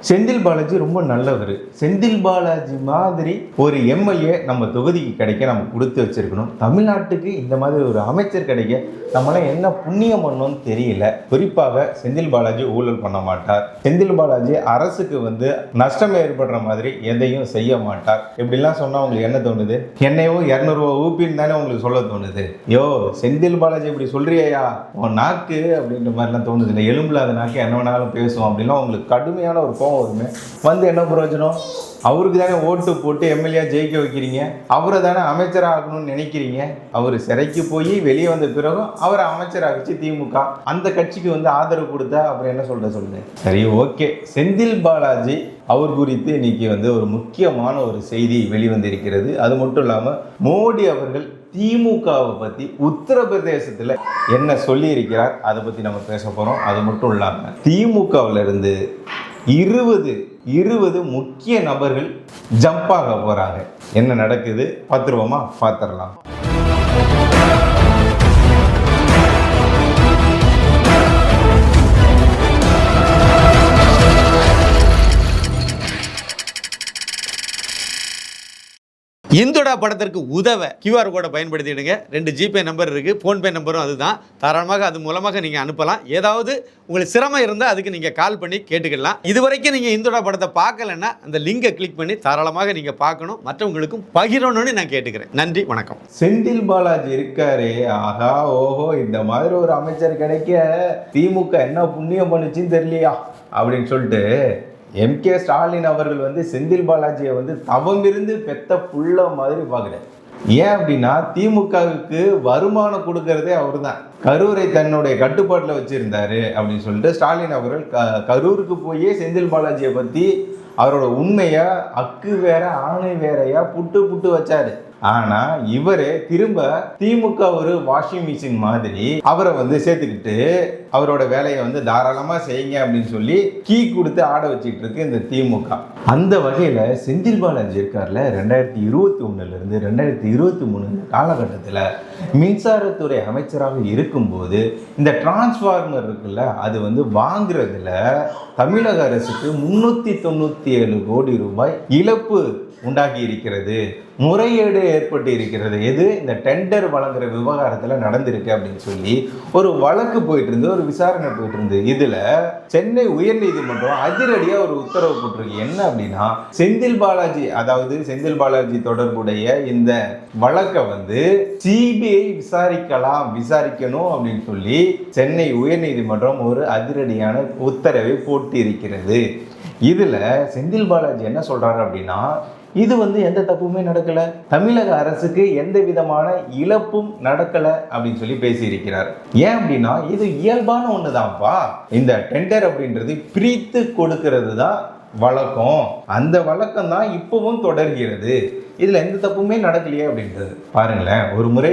செந்தில் பாலாஜி ரொம்ப நல்லவர். செந்தில் பாலாஜி மாதிரி ஒரு எம்எல்ஏ நம்ம தொகுதிக்கு கிடைக்க நம்ம கொடுத்து வச்சிருக்கணும். தமிழ்நாட்டுக்கு இந்த மாதிரி ஒரு அமைச்சர் கிடைக்க நம்மளாம் என்ன புண்ணியம் பண்ணோம்னு தெரியல. குறிப்பாக செந்தில் பாலாஜி ஊழல் பண்ண மாட்டார். செந்தில் பாலாஜி அரசுக்கு நஷ்டம் ஏற்படுற மாதிரி எதையும் செய்ய மாட்டார். இப்படிலாம் சொன்னா உங்களுக்கு என்ன தோணுது? என்னையோ 200 ரூபா ஊப்பின்னு தானே உங்களுக்கு சொல்ல தோணுது. யோ செந்தில் பாலாஜி இப்படி சொல்றியா, உன் நாக்கு அப்படின்ற மாதிரிலாம் தோணுது இல்லை. எலும்புலாத நாக்கு என்ன வேணாலும் பேசுவோம் அப்படின்னா உங்களுக்கு கடுமையான ஒரு கோவம் வருமே. என்ன பிரயோஜனம்? அவருக்கு தானே ஓட்டு போட்டு எம்எல்ஏ ஜெயிக்க வைக்கிறீங்க, அவரை தானே அமைச்சராக ஆகணும்னு நினைக்கிறீங்க. அவர் சிறைக்கு போய் வெளியே வந்த பிறகும் அவரை அமைச்சராகிச்சு திமுக. அந்த கட்சிக்கு ஆதரவு கொடுத்தா அப்புறம் என்ன சொல்லுங்க. சரி, ஓகே. செந்தில் பாலாஜி அவர் குறித்து இன்னைக்கு ஒரு முக்கியமான ஒரு செய்தி வெளிவந்திருக்கிறது. அது மட்டும் இல்லாமல் மோடி அவர்கள் திமுகவை பற்றி உத்தரப்பிரதேசத்தில் என்ன சொல்லி இருக்கிறார் அதை பற்றி நம்ம பேச போகிறோம். அது மட்டும் இல்லாமல் திமுகவிலிருந்து 20 முக்கிய நபர்கள் ஜம்ப் ஆக போறாங்க. என்ன நடக்குது பார்த்துருவோமா? பார்த்துடலாம். இந்துடா படத்திற்கு உதவ QR கோடை பயன்படுத்திடுங்க. 2 ஜிபே நம்பர் இருக்குது, ஃபோன்பே நம்பரும் அதுதான். தாராளமாக அது மூலமாக நீங்கள் அனுப்பலாம். ஏதாவது உங்களுக்கு சிரமம் இருந்தால் அதுக்கு நீங்கள் கால் பண்ணி கேட்டுக்கலாம். இதுவரைக்கும் நீங்கள் இந்துடா படத்தை பார்க்கலன்னா அந்த லிங்கை கிளிக் பண்ணி தாராளமாக நீங்கள் பார்க்கணும், மற்றவங்களுக்கும் பகிரணும்னு நான் கேட்டுக்கிறேன். நன்றி, வணக்கம். செந்தில் பாலாஜி இருக்காரு, ஆகா ஓஹோ இந்த மாதிரி ஒரு அமைச்சர் கிடைக்க திமுக என்ன புண்ணியம் பண்ணுச்சுன்னு தெரியலையா அப்படின்னு சொல்லிட்டு MK ஸ்டாலின் அவர்கள் செந்தில் பாலாஜியை தவம் இருந்து பெத்த புள்ள மாதிரி பார்க்குறாரு. ஏன் அப்படின்னா திமுகவுக்கு வருமானம் கொடுக்கறதே அவர் தான். கரூரை தன்னுடைய கட்டுப்பாட்டில் வச்சிருந்தாரு அப்படின்னு சொல்லிட்டு ஸ்டாலின் அவர்கள் கரூருக்கு போய் செந்தில் பாலாஜியை பற்றி அவரோட உண்மையா அக்கு வேற ஆணை வேறையா புட்டு வச்சாரு. ஆனா இவரே திரும்ப திமுக ஒரு வாஷிங் மிஷின் மாதிரி அவரை சேர்த்துக்கிட்டு அவரோட வேலையை தாராளமா செய்யுங்க அப்படின்னு சொல்லி கீ கொடுத்து ஆட வச்சுட்டு இருக்கு இந்த திமுக. அந்த வகையில செந்தில் பாலாஜி இருக்கார்ல, 2021 இருந்து 2023 காலகட்டத்தில் மின்சாரத்துறை அமைச்சராக இருக்கும்போது இந்த டிரான்ஸ்ஃபார்மர் இருக்குல்ல, அது வாங்குறதுல தமிழக அரசுக்கு 397 கோடி ரூபாய் இழப்பு உண்டாகி இருக்கிறது, முறையீடு ஏற்பட்டு இருக்கிறது. எது? இந்த டெண்டர் வழங்குற விவகாரத்தில் நடந்திருக்கு அப்படின்னு சொல்லி ஒரு வழக்கு போயிட்டு இருந்து, ஒரு விசாரணை போயிட்டு இருந்து. இதுல சென்னை உயர்நீதிமன்றம் அதிரடியாக ஒரு உத்தரவு போட்டிருக்கு. என்ன அப்படின்னா, செந்தில் பாலாஜி, அதாவது செந்தில் பாலாஜி தொடர்புடைய இந்த வழக்கை சிபிஐ விசாரிக்கணும் அப்படின்னு சொல்லி சென்னை உயர்நீதிமன்றம் ஒரு அதிரடியான உத்தரவை போட்டு இருக்கிறது. இதுல செந்தில் பாலாஜி என்ன சொல்றாரு அப்படின்னா, இது எந்த தப்புமே நடக்கல, தமிழக அரசுக்கு எந்த விதமான இழப்பும் நடக்கல அப்படின்னு சொல்லி பேசியிருக்கிறார். ஏன் அப்படின்னா இது இயல்பான ஒண்ணுதான்ப்பா. இந்த டெண்டர் அப்படின்றது பிரித்து கொடுக்கிறது தான் வழக்கம். அந்த வழக்கம் தான் இப்பவும் தொடர்கிறது. இதுல எந்த தப்புமே நடக்கலையே அப்படின்றது பாருங்களேன். ஒரு முறை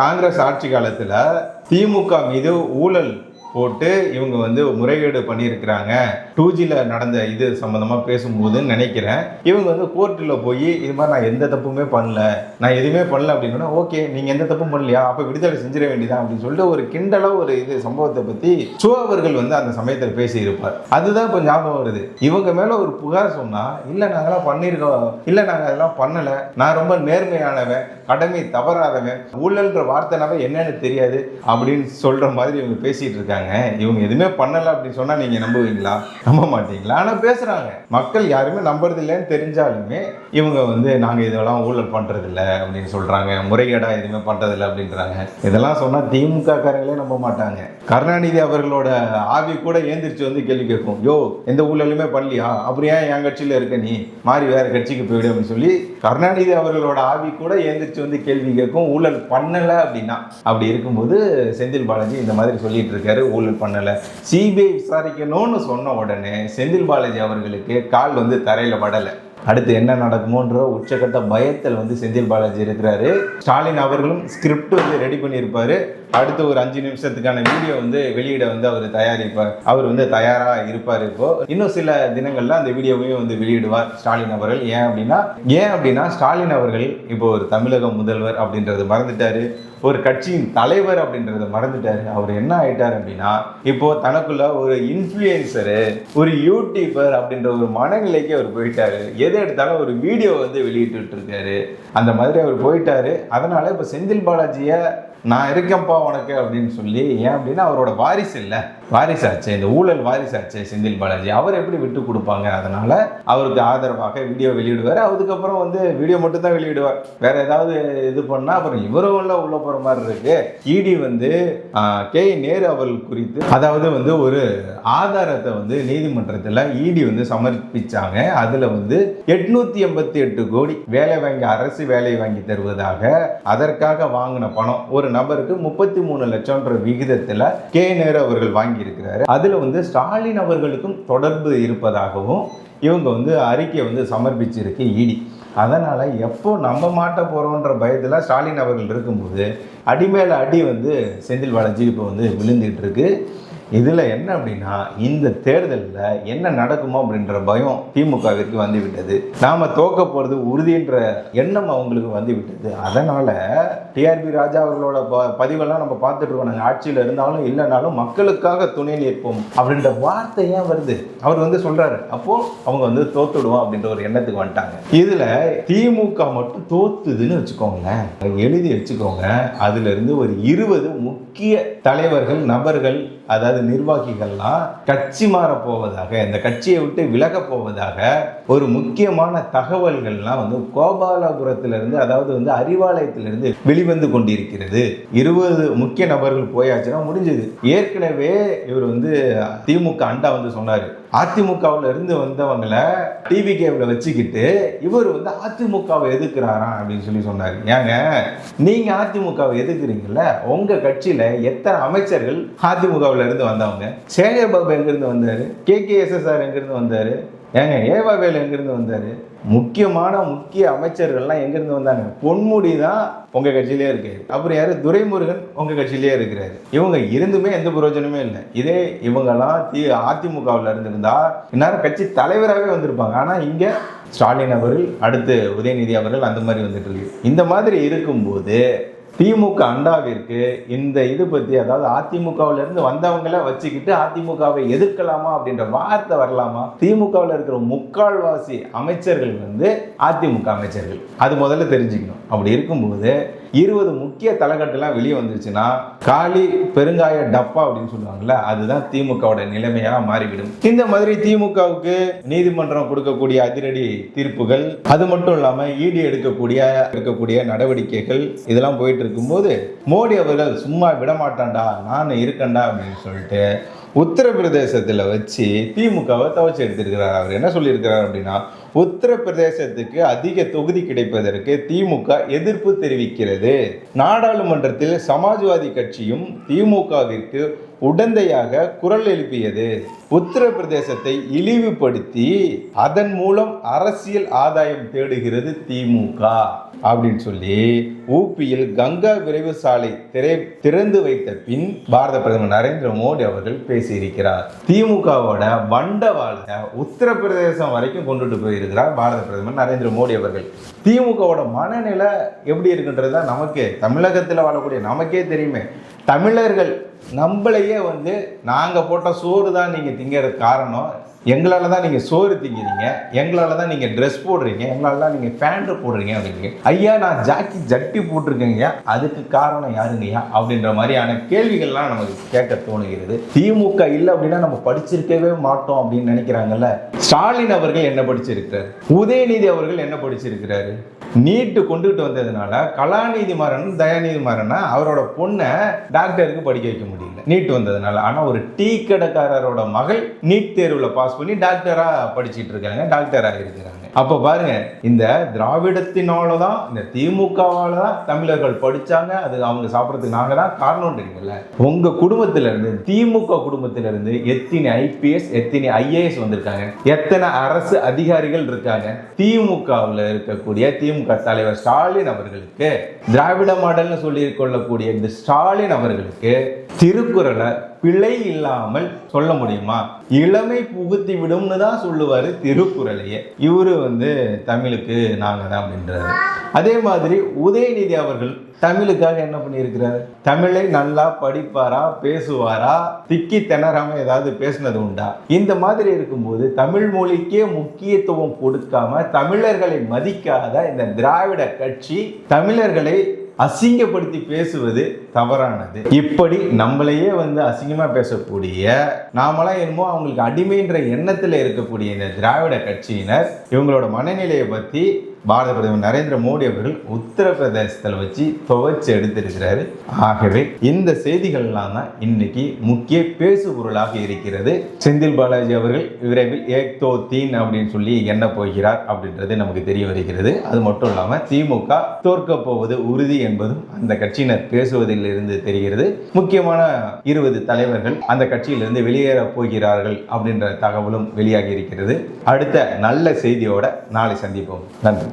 காங்கிரஸ் ஆட்சி காலத்துல திமுக மீது ஊழல் போட்டு இவங்க முறைகேடு பண்ணியிருக்கிறாங்க. 2Gல நடந்த இது சம்பந்தமா பேசும்போதுன்னு நினைக்கிறேன். இவங்க கோர்ட்டில் போய் இது மாதிரி நான் எந்த தப்புமே பண்ணல, நான் எதுவுமே பண்ணல அப்படின்னா, ஓகே நீங்க எந்த தப்பும் பண்ணலையா, அப்ப விடுதலை செஞ்சிட வேண்டியதான் அப்படின்னு சொல்லிட்டு ஒரு கிண்டலா ஒரு இது சம்பவத்தை பத்தி சோ அவர்கள் அந்த சமயத்தில் பேசி இருப்பார். அதுதான் இப்போ ஞாபகம் வருது. இவங்க மேல ஒரு புகார் சொன்னா, இல்ல நாங்கெல்லாம் பண்ணிருக்கோம், இல்ல நாங்க அதெல்லாம் பண்ணல, நான் ரொம்ப நேர்மையானவன், கடமை தவறாதவன், ஊழல்ன்ற வார்த்தைனாவே என்னன்னு தெரியாது அப்படின்னு சொல்ற மாதிரி இவங்க பேசிட்டு இருக்காங்க. இவங்க எதுவுமே பண்ணல அப்படின்னு சொன்னா நீங்க நம்புவீங்களா? நம்ப மாட்டீங்களா? ஆனா பேசுறாங்க. மக்கள் யாருமே நம்புறது இல்லைன்னு தெரிஞ்சாலுமே இவங்க நாங்க இதெல்லாம் ஊழல் பண்றது இல்லை அப்படின்னு சொல்றாங்க, முறைகேடா எதுவுமே பண்றது இல்லை அப்படின்றாங்க. இதெல்லாம் சொன்னா திமுக காரங்களே நம்ப மாட்டாங்க. கருணாநிதி அவர்களோட ஆவி கூட ஏந்திரிச்சு கேள்வி கேட்கும், யோ எந்த ஊழலுமே பண்ணலையா, அப்படியா என் கட்சியில இருக்க, நீ மாறி வேற கட்சிக்கு போயிடு அப்படின்னு சொல்லி கருணாநிதி அவர்களோட ஆவி கூட ஏந்திரிச்சு கேள்வி கேட்கும், ஊழல் பண்ணல அப்படின்னா. அப்படி இருக்கும்போது செந்தில் பாலாஜி இந்த மாதிரி சொல்லிட்டு இருக்காரு, ஊழல் பண்ணல, சிபிஐ விசாரிக்கணும்னு சொன்ன உடனே செந்தில் பாலாஜி அவர்களுக்கு கால் தரையில படலை. அடுத்து என்ன நடக்குமோன்ற உச்சக்கட்ட பயத்தில் வந்து செந்தில் பாலாஜி இருக்கிறாரு. ஸ்டாலின் அவர்களும் ஸ்கிரிப்ட் வந்து ரெடி பண்ணியிருப்பாரு. அடுத்து ஒரு 5 நிமிஷத்துக்கான வீடியோ வந்து வெளியிட வந்து அவர் வந்து தயாரா இருப்பார். இப்போ இன்னும் சில தினங்கள்ல அந்த வீடியோவையும் வந்து வெளியிடுவார் ஸ்டாலின் அவர்கள். ஏன் அப்படின்னா ஸ்டாலின் அவர்கள் இப்போ ஒரு தமிழக முதல்வர் அப்படின்றது மறந்துட்டாரு, ஒரு கட்சியின் தலைவர் அப்படின்றத மறந்துட்டாரு. அவர் என்ன ஆயிட்டார் அப்படின்னா இப்போ தனக்குள்ள ஒரு இன்ஃப்ளூயன்சரு, ஒரு யூடியூபர் அப்படின்ற ஒரு மனநிலைக்கு அவர் போயிட்டாரு. எதை எடுத்தாலும் ஒரு வீடியோ வந்து வெளியிட்டு இருக்காரு. அந்த மாதிரி அவர் போயிட்டாரு. அதனால இப்போ செந்தில் பாலாஜியை நான் இருக்கேன்ப்பா உனக்கு அப்படின்னு சொல்லி, ஏன் அப்படின்னா அவரோட வாரிசு இல்லை, வாரிசாச்சு, இந்த ஊழல் வாரிசாச்சு செந்தில் பாலாஜி, அவர் எப்படி விட்டு கொடுப்பாங்க? அதனால அவருக்கு ஆதரவாக வீடியோ வெளியிடுவார். அதுக்கப்புறம் வந்து வீடியோ மட்டும் தான் வெளியிடுவார். வேற ஏதாவது இது பண்ணா அப்புறம் இவரும் உள்ள போற மாதிரி இருக்கு. இடி வந்து கே நேரு அவர்கள் குறித்து அதாவது வந்து ஒரு ஆதாரத்தை வந்து நீதிமன்றத்தில் இடி வந்து சமர்ப்பிச்சாங்க. அதுல வந்து 888 கோடி வேலை வாங்கி, அரசு வேலை வாங்கி தருவதாக, அதற்காக வாங்கின பணம் ஒரு நபருக்கு 33 லட்சம் விகிதத்தில் கே நேரு அவர்கள் வாங்கி இருக்கிறாரு. அதுல வந்து ஸ்டாலின் அவர்களுக்கும் தொடர்பு இருப்பதாகவும் இவங்க வந்து அறிக்கை வந்து சமர்ப்பிச்சிருக்கு இடி. அதனால எப்போ நம்ம மாட்ட போறோன்ற பயத்தில் ஸ்டாலின் அவர்கள் இருக்கும்போது அடிமேல அடி வந்து செந்தில் பாலாஜி இப்போ வந்து விழுந்துட்டு இருக்கு. இதில் என்ன அப்படின்னா இந்த தேர்தலில் என்ன நடக்குமோ அப்படின்ற பயம் திமுகவிற்கு வந்து விட்டது. நாம தோக்க போகிறது உறுதின்ற எண்ணம் அவங்களுக்கு வந்து விட்டது. அதனால டிஆர்பி ராஜா அவர்களோட பதிவெல்லாம் நம்ம பார்த்துட்டு இருக்கோம். நாங்கள் ஆட்சியில் இருந்தாலும் இல்லைனாலும் மக்களுக்காக துணை நிற்போம் அப்படின்ற வார்த்தை ஏன் வருது? அவர் வந்து சொல்றாரு, அப்போ அவங்க வந்து தோத்துடுவோம் அப்படின்ற ஒரு எண்ணத்துக்கு வந்துட்டாங்க. இதுல திமுக மட்டும் தோத்துதுன்னு வச்சுக்கோங்களேன், எழுதி வச்சுக்கோங்க. அதுல இருந்து ஒரு 20 முக்கிய தலைவர்கள், நபர்கள், அதாவது நிர்வாகிகள்லாம் கட்சி மாற போவதாக, இந்த கட்சியை விட்டு விலக போவதாக ஒரு முக்கியமான தகவல்கள்லாம் வந்து கோபாலபுரத்திலிருந்து, அதாவது வந்து அறிவாலயத்திலிருந்து வெளிவந்து கொண்டிருக்கிறது. 20 முக்கிய நபர்கள் போயாச்சுன்னா முடிஞ்சது. ஏற்கனவே இவர் வந்து திமுக அண்டா வந்து சொன்னாரு, அதிமுகவில் இருந்து வந்தவங்களை டிவிகேவில் வச்சுக்கிட்டு இவர் வந்து அதிமுகவை எதிர்க்கிறாராம் அப்படின்னு சொல்லி சொன்னாரு. ஏங்க, நீங்க அதிமுகவை எதிர்க்கிறீங்கல்ல, உங்க கட்சியில எத்தனை அமைச்சர்கள் அதிமுகவில் இருந்து வந்தவங்க? சேகர் பாபு எங்கிருந்து வந்தாரு? KKSSR எங்கிருந்து வந்தாரு? ஏங்க, ஏவாவேல் எங்கிருந்து வந்தாரு? முக்கிய அமைச்சர்கள்லாம் எங்கிருந்து வந்தாங்க? பொன்முடி தான் உங்க கட்சியிலே இருக்கு. அப்புறம் யாரு? துரைமுருகன் உங்க கட்சியிலே இருக்கிறாரு. இவங்க இருந்துமே எந்த பிரயோஜனமே இல்லை. இதே இவங்கெல்லாம் அதிமுகவில் இருந்திருந்தா இந்நேரம் கட்சி தலைவராகவே வந்திருப்பாங்க. ஆனா இங்க ஸ்டாலின் அவர்கள், அடுத்து உதயநிதி அவர்கள், அந்த மாதிரி வந்துட்டு இருக்கு. இந்த மாதிரி இருக்கும்போது திமுக அண்டாவிற்கு இந்த இது பற்றி, அதாவது அதிமுகவில் இருந்து வந்தவங்களை வச்சுக்கிட்டு அதிமுகவை எதிர்க்கலாமா அப்படின்ற வார்த்தை வரலாமா? திமுகவில் இருக்கிற முக்கால்வாசி அமைச்சர்கள் வந்து அதிமுக அமைச்சர்கள், அது முதல்ல தெரிஞ்சுக்கணும். அப்படி இருக்கும்போது 20 முக்கிய தலைக்கட்டெல்லாம் வெளியே வந்துருச்சுன்னா காலி பெருங்காய டப்பா அப்படின்னு சொல்லுவாங்கல்ல, அதுதான் திமுகவோட நிலைமையாக மாறிவிடும். இந்த மாதிரி திமுகவுக்கு நீதிமன்றம் கொடுக்கக்கூடிய அதிரடி தீர்ப்புகள், அது மட்டும் இல்லாம இடி எடுக்கக்கூடிய நடவடிக்கைகள், இதெல்லாம் போயிட்டு இருக்கும்போது மோடி அவர்கள் சும்மா விடமாட்டான்டா, நான் இருக்கண்டா அப்படின்னு சொல்லிட்டு உத்தரப்பிரதேசத்தில் வச்சு திமுகவை துவச்சி எடுத்திருக்கிறார். அவர் என்ன சொல்லியிருக்கிறார் அப்படின்னா, உத்தரப்பிரதேசத்துக்கு அதிக தொகுதி கிடைப்பதற்கு திமுக எதிர்ப்பு தெரிவிக்கிறது. நாடாளுமன்றத்தில் சமாஜ்வாதி கட்சியும் திமுகவிற்கு உடந்தையாக குரல் எழுப்பியது. உத்தரப்பிரதேசத்தை இழிவுபடுத்தி அதன் மூலம் அரசியல் ஆதாயம் தேடுகிறது திமுக அப்படின்னு சொல்லி ஊபியில் கங்கா விரைவு சாலை திறந்து வைத்த பின் பாரத பிரதமர் நரேந்திர மோடி அவர்கள் பேசியிருக்கிறார். திமுகவோட வண்டவாள உத்தரப்பிரதேசம் வரைக்கும் கொண்டுட்டு போயிருக்கிறார் பாரத பிரதமர் நரேந்திர மோடி அவர்கள். திமுகவோட மனநிலை எப்படி இருக்குன்றதா நமக்கு, தமிழகத்தில் வாழக்கூடிய நமக்கே தெரியுமே. தமிழர்கள் நம்மளையே வந்து நாங்கள் போட்ட சோறு தான் நீங்கள் திங்கிற காரணம், எங்களால் தான் நீங்கள் சோறு திங்கிறீங்க, எங்களால் தான் நீங்கள் ட்ரெஸ் போடுறீங்க, எங்களால் தான் நீங்கள் பேண்ட் போடுறீங்க அப்படிங்க. ஐயா, நான் ஜட்டி போட்டிருக்கேங்கய்யா, அதுக்கு காரணம் யாருங்கய்யா அப்படின்ற மாதிரியான கேள்விகள்லாம் நமக்கு கேட்க தோணுகிறது. திமுக இல்லை அப்படின்னா நம்ம படிச்சிருக்கவே மாட்டோம் அப்படின்னு நினைக்கிறாங்கல்ல. ஸ்டாலின் அவர்கள் என்ன படிச்சிருக்கிறார்? உதயநிதி அவர்கள் என்ன படிச்சிருக்கிறாரு? நீட்டு கொண்டுகிட்டு வந்ததுனால கலாநிதி மாறன், தயாநிதி மாறனா அவரோட பொண்ணை டாக்டருக்கு படிக்க வைக்க முடியல நீட் வந்ததுனால. ஆனால் ஒரு டீ கடைக்காரரோட மகள் நீட் தேர்வில் பாஸ் பாஸ் பண்ணி டாக்டரா படிச்சிட்டு இருக்காங்க, டாக்டரா இருக்கிறாங்க. அப்ப பாருங்க, இந்த திராவிடத்தினாலதான், இந்த திமுகவால தான் தமிழர்கள் படிச்சாங்க, அது அவங்க சாப்பிடறதுக்கு நாங்க தான் காரணம்ன்றீங்கல்ல. உங்க குடும்பத்தில இருந்து, திமுக குடும்பத்தில இருந்து எத்தனை ஐபிஎஸ் எத்தனை ஐஏஎஸ் வந்திருக்காங்க, எத்தனை அரசு அதிகாரிகள் இருக்காங்க. திமுகவில் இருக்கக்கூடிய திமுக தலைவர் ஸ்டாலின் அவர்களுக்கு, திராவிட மாடல்னு சொல்லி கொள்ளக்கூடிய இந்த ஸ்டாலின் அவர்களுக்கு திருக்குறளை பிழை இல்லாமல் சொல்ல முடியுமா? இளமை புகுத்தி விடும்னு தான் சொல்லுவாரு திருக்குறளையே. இவரு தமிழுக்கு நாங்க தான் அப்படின்றாரு. அதே மாதிரி உதயநிதி அவர்கள் தமிழுக்காக என்ன பண்ணியிருக்கிறார்? தமிழை நல்லா படிப்பாரா, பேசுவாரா, திக்கி திணறாம ஏதாவது பேசினது உண்டா? இந்த மாதிரி இருக்கும்போது தமிழ் மொழிக்கே முக்கியத்துவம் கொடுக்காம தமிழர்களை மதிக்காத இந்த திராவிட கட்சி தமிழர்களை அசிங்கப்படுத்தி பேசுவது தவறானது. இப்படி நம்மளையே அசிங்கமா பேசக்கூடிய, நாமெல்லாம் என்னமோ அவங்களுக்கு அடிமைன்ற எண்ணத்துல இருக்கக்கூடிய இந்த திராவிட கட்சியினர் இவங்களோட மனநிலையை பத்தி பாரத பிரதமர் நரேந்திர மோடி அவர்கள் உத்தரப்பிரதேசத்தில் வச்சு துவைச்சு எடுத்திருக்கிறாரு. ஆகவே இந்த செய்திகள்லாம் தான் இன்னைக்கு முக்கிய பேசு பொருளாக இருக்கிறது. செந்தில் பாலாஜி அவர்கள் விரைவில் ஏக் தோ தீன் அப்படின்னு சொல்லி என்ன போகிறார் அப்படின்றது நமக்கு தெரிய வருகிறது. அது மட்டும் இல்லாம திமுக தோற்க போவது உறுதி என்பதும் அந்த கட்சியினர் பேசுவதில் இருந்து தெரிகிறது. முக்கியமான 20 தலைவர்கள் அந்த கட்சியிலிருந்து வெளியேற போகிறார்கள் அப்படின்ற தகவலும் வெளியாகி இருக்கிறது. அடுத்த நல்ல செய்தியோட நாளை சந்திப்போம். நன்றி.